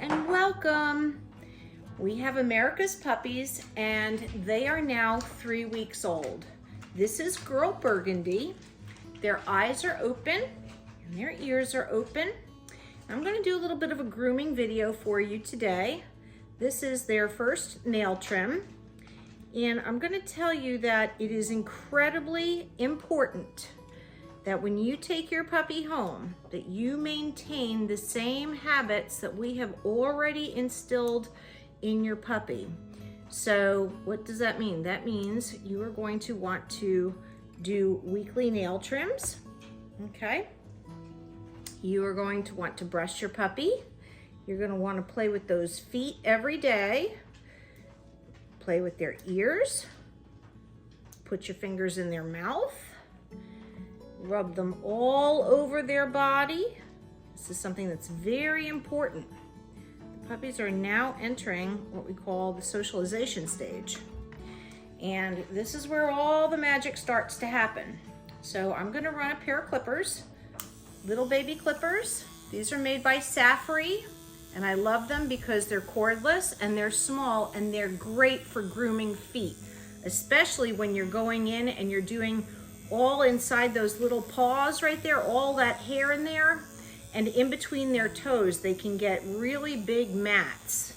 and welcome. We have America's puppies and they are now 3 weeks old. This is Girl Burgundy. Their eyes are open and their ears are open. I'm going to do a little bit of a grooming video for you today. This is their first nail trim, and I'm going to tell you that it is incredibly important that when you take your puppy home, that you maintain the same habits that we have already instilled in your puppy. So what does that mean? That means you are going to want to do weekly nail trims, okay? You are going to want to brush your puppy. You're going to want to play with those feet every day. Play with their ears. Put your fingers in their mouth. Rub them all over their body. This is something that's very important. The puppies are now entering what we call the socialization stage. And this is where all the magic starts to happen. So I'm going to run a pair of clippers, little baby clippers. These are made by Safari, and I love them because they're cordless and they're small and they're great for grooming feet, especially when you're going in and you're doing all inside those little paws right there, all that hair in there, and in between their toes, they can get really big mats,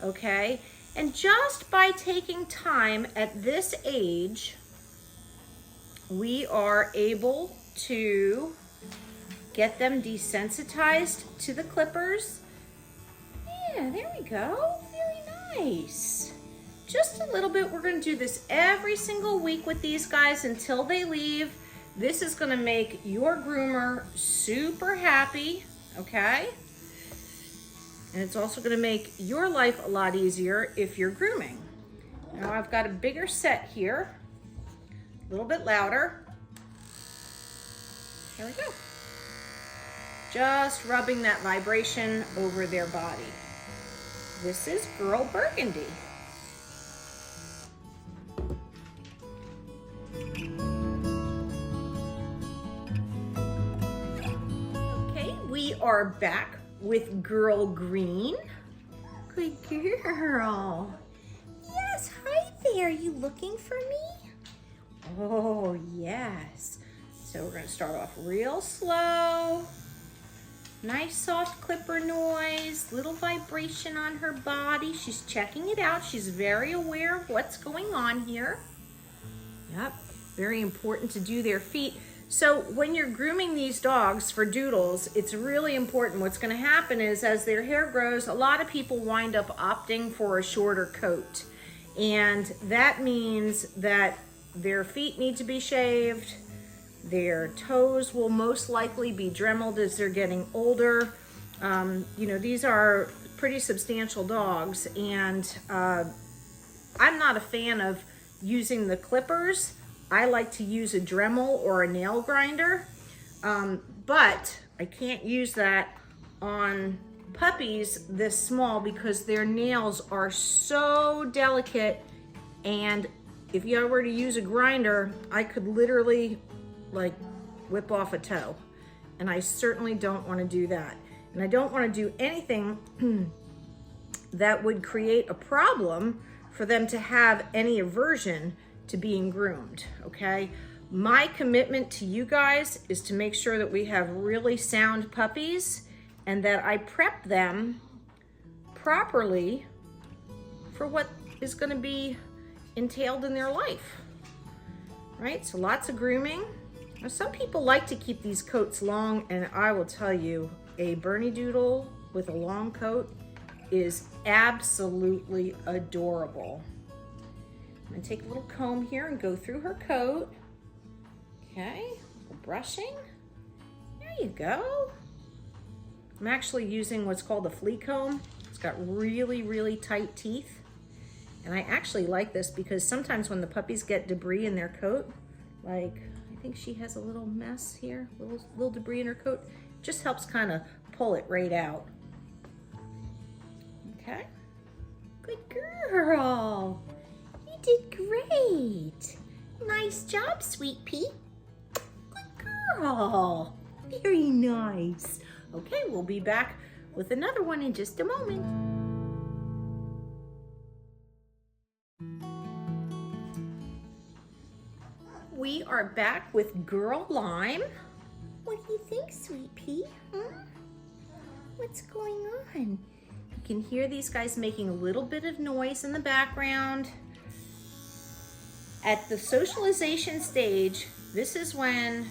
okay? And just by taking time at this age, we are able to get them desensitized to the clippers. Yeah, there we go, very nice. Just a little bit. We're going to do this every single week with these guys until they leave. This is going to make your groomer super happy, okay? And it's also going to make your life a lot easier if you're grooming. Now I've got a bigger set here, a little bit louder. Here we go. Just rubbing that vibration over their body. This is Girl Burgundy. We are back with Girl Green. Good girl. Yes, hi there. You looking for me? Oh, yes. So we're going to start off real slow. Nice soft clipper noise, little vibration on her body. She's checking it out. She's very aware of what's going on here. Yep, very important to do their feet. So when you're grooming these dogs for Doodles, it's really important. What's going to happen is as their hair grows, a lot of people wind up opting for a shorter coat. And that means that their feet need to be shaved. Their toes will most likely be dremeled as they're getting older. You know, these are pretty substantial dogs, and I'm not a fan of using the clippers. I like to use a Dremel or a nail grinder, but I can't use that on puppies this small because their nails are so delicate, and if you were to use a grinder, I could literally like whip off a toe, and I certainly don't want to do that. And I don't want to do anything that would create a problem for them to have any aversion to being groomed, okay? My commitment to you guys is to make sure that we have really sound puppies and that I prep them properly for what is going to be entailed in their life, right? So lots of grooming. Now, some people like to keep these coats long, and I will tell you, a Bernie Doodle with a long coat is absolutely adorable. I'm gonna take a little comb here and go through her coat. Okay, brushing. There you go. I'm actually using what's called a flea comb. It's got really, really tight teeth. And I actually like this because sometimes when the puppies get debris in their coat, like I think she has a little mess here, little debris in her coat, it just helps kind of pull it right out. Okay, good girl. Did great. Nice job, Sweet Pea. Good girl. Very nice. Okay, we'll be back with another one in just a moment. We are back with Girl Lime. What do you think, Sweet Pea? What's going on? You can hear these guys making a little bit of noise in the background. At the socialization stage, this is when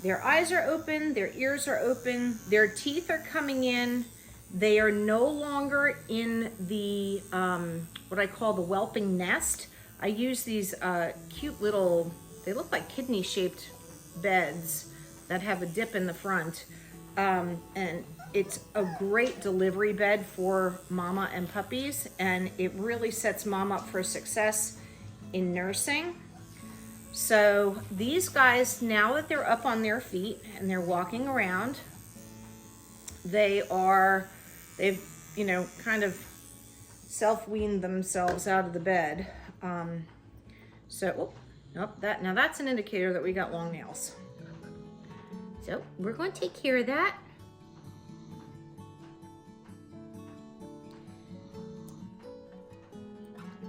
their eyes are open, their ears are open, their teeth are coming in. They are no longer in the, what I call the whelping nest. I use these cute little, they look like kidney-shaped beds that have a dip in the front. And it's a great delivery bed for mama and puppies, and it really sets mom up for success in nursing. So these guys, now that they're up on their feet and they're walking around, they've, you know, kind of self-weaned themselves out of the bed. Nope, now that's an indicator that we got long nails. So we're going to take care of that.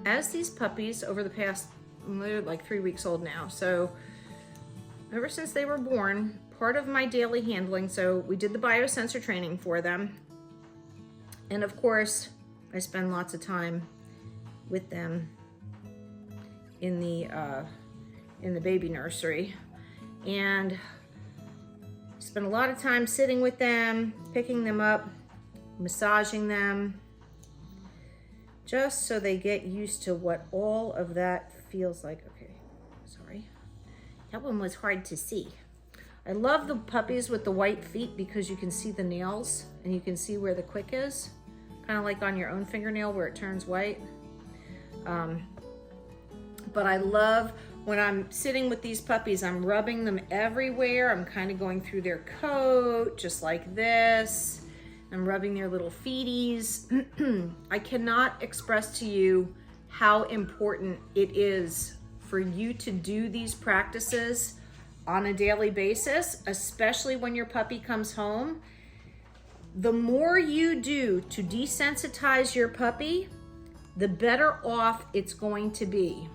As these puppies over the past, they're like 3 weeks old now, so ever since they were born, part of my daily handling, so we did the biosensor training for them, and of course I spend lots of time with them in the baby nursery, and spend a lot of time sitting with them, picking them up, massaging them, just so they get used to what all of that feels like. Okay, sorry. That one was hard to see. I love the puppies with the white feet because you can see the nails and you can see where the quick is. Kind of like on your own fingernail where it turns white. But I love when I'm sitting with these puppies, I'm rubbing them everywhere. I'm kind of going through their coat, just like this. I'm rubbing their little feeties. I cannot express to you how important it is for you to do these practices on a daily basis, especially when your puppy comes home. The more you do to desensitize your puppy, the better off it's going to be.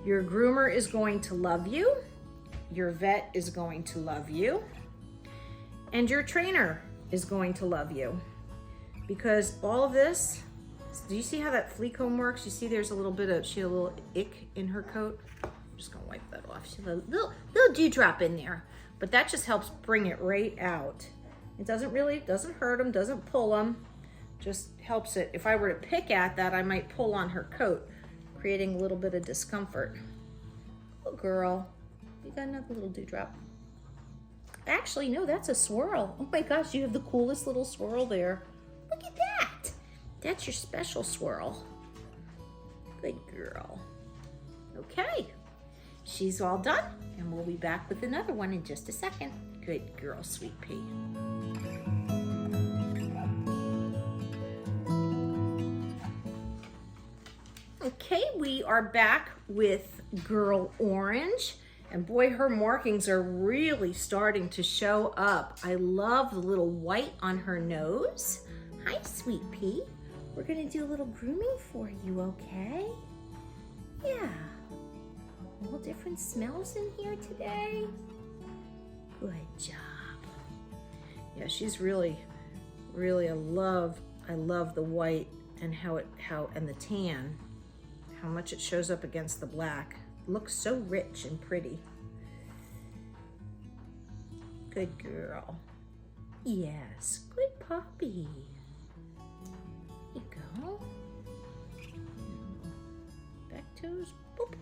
Your groomer is going to love you, your vet is going to love you, and your trainer is going to love you. Because all of this, do you see how that flea comb works? You see there's a little bit of, she had a little ick in her coat. I'm just gonna wipe that off. She had a little dewdrop in there, but that just helps bring it right out. It doesn't hurt them, doesn't pull them, just helps it. If I were to pick at that, I might pull on her coat, creating a little bit of discomfort. Oh girl, you got another little dewdrop. Actually, no, that's a swirl. Oh my gosh, you have the coolest little swirl there. Look at that. That's your special swirl. Good girl. Okay, she's all done, and we'll be back with another one in just a second. Good girl, Sweet Pea. Okay, we are back with Girl Orange. And boy, her markings are really starting to show up. I love the little white on her nose. Hi, Sweet Pea. We're gonna do a little grooming for you, okay? Yeah. All different smells in here today. Good job. Yeah, she's really, I love the white and and the tan, how much it shows up against the black. Looks so rich and pretty. Good girl. Yes, good puppy. There you go. Back toes, boop.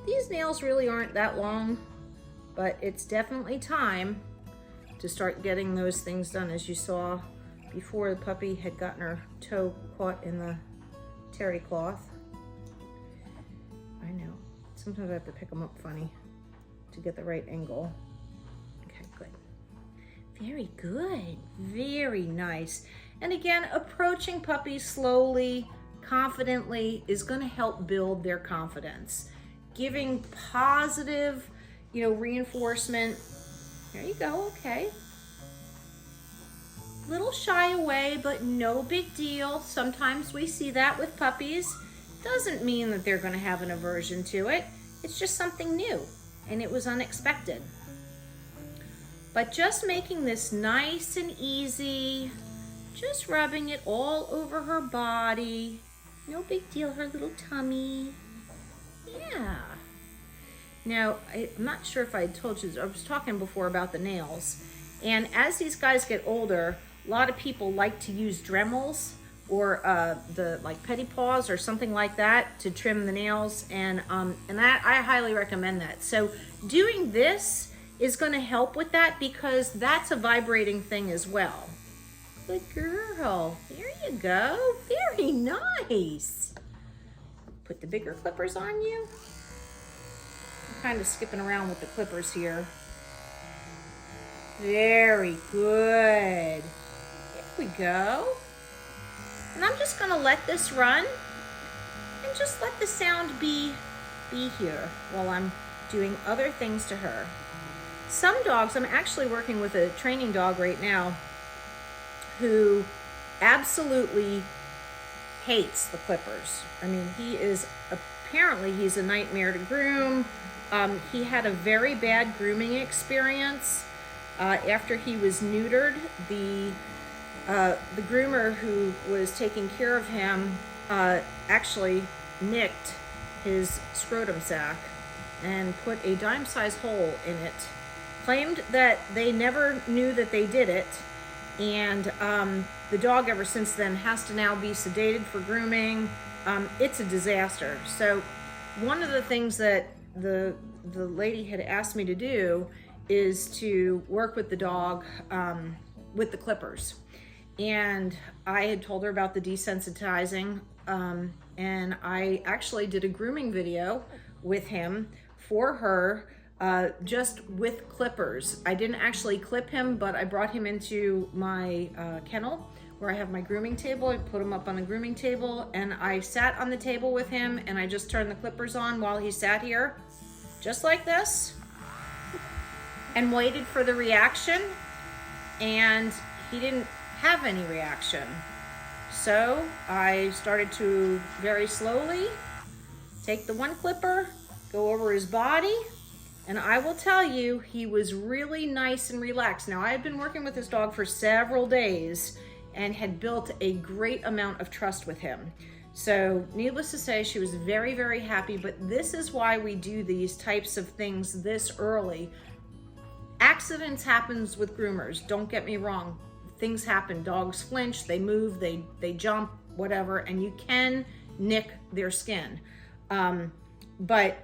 These nails really aren't that long, but it's definitely time to start getting those things done. As you saw before, the puppy had gotten her toe caught in the terry cloth. I know. Sometimes I have to pick them up funny to get the right angle. Okay, good. Very good. Very nice. And again, approaching puppies slowly, confidently is going to help build their confidence. Giving positive, reinforcement. There you go. Okay. little shy away, but no big deal. Sometimes we see that with puppies. Doesn't mean that they're going to have an aversion to it. It's just something new, and it was unexpected. But just making this nice and easy, just rubbing it all over her body. No big deal, her little tummy. Yeah. Now, I'm not sure if I told you, I was talking before about the nails. And as these guys get older, a lot of people like to use Dremels or the like Petty Paws or something like that to trim the nails. And that I highly recommend that. So doing this is going to help with that because that's a vibrating thing as well. Good girl. There you go. Very nice. Put the bigger clippers on you. I'm kind of skipping around with the clippers here. Very good. There we go. And I'm just going to let this run and just let the sound be here while I'm doing other things to her. Some dogs, I'm actually working with a training dog right now who absolutely hates the clippers. I mean, apparently he's a nightmare to groom. He had a very bad grooming experience. After he was neutered, the groomer who was taking care of him actually nicked his scrotum sac and put a dime-sized hole in it. Claimed that they never knew that they did it, and the dog ever since then has to now be sedated for grooming. It's a disaster. So one of the things that the lady had asked me to do is to work with the dog with the clippers. And I had told her about the desensitizing, and I actually did a grooming video with him for her, just with clippers. I didn't actually clip him, but I brought him into my kennel where I have my grooming table. I put him up on the grooming table, and I sat on the table with him, and I just turned the clippers on while he sat here, just like this, and waited for the reaction, and he didn't have any reaction. So I started to very slowly take the one clipper, go over his body, and I will tell you, he was really nice and relaxed. Now, I had been working with this dog for several days and had built a great amount of trust with him. So needless to say, she was very, very happy, but this is why we do these types of things this early. Accidents happens with groomers, don't get me wrong. Things happen, dogs flinch, they move, they jump, whatever, and you can nick their skin. But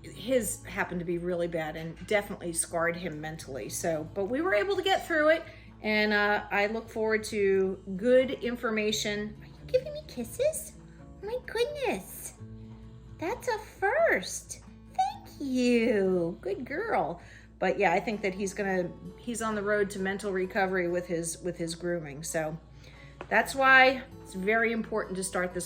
his happened to be really bad and definitely scarred him mentally. So, but we were able to get through it, and I look forward to good information. Are you giving me kisses? Oh my goodness, that's a first. Thank you, good girl. But yeah, I think that he's on the road to mental recovery with his grooming. So that's why it's very important to start this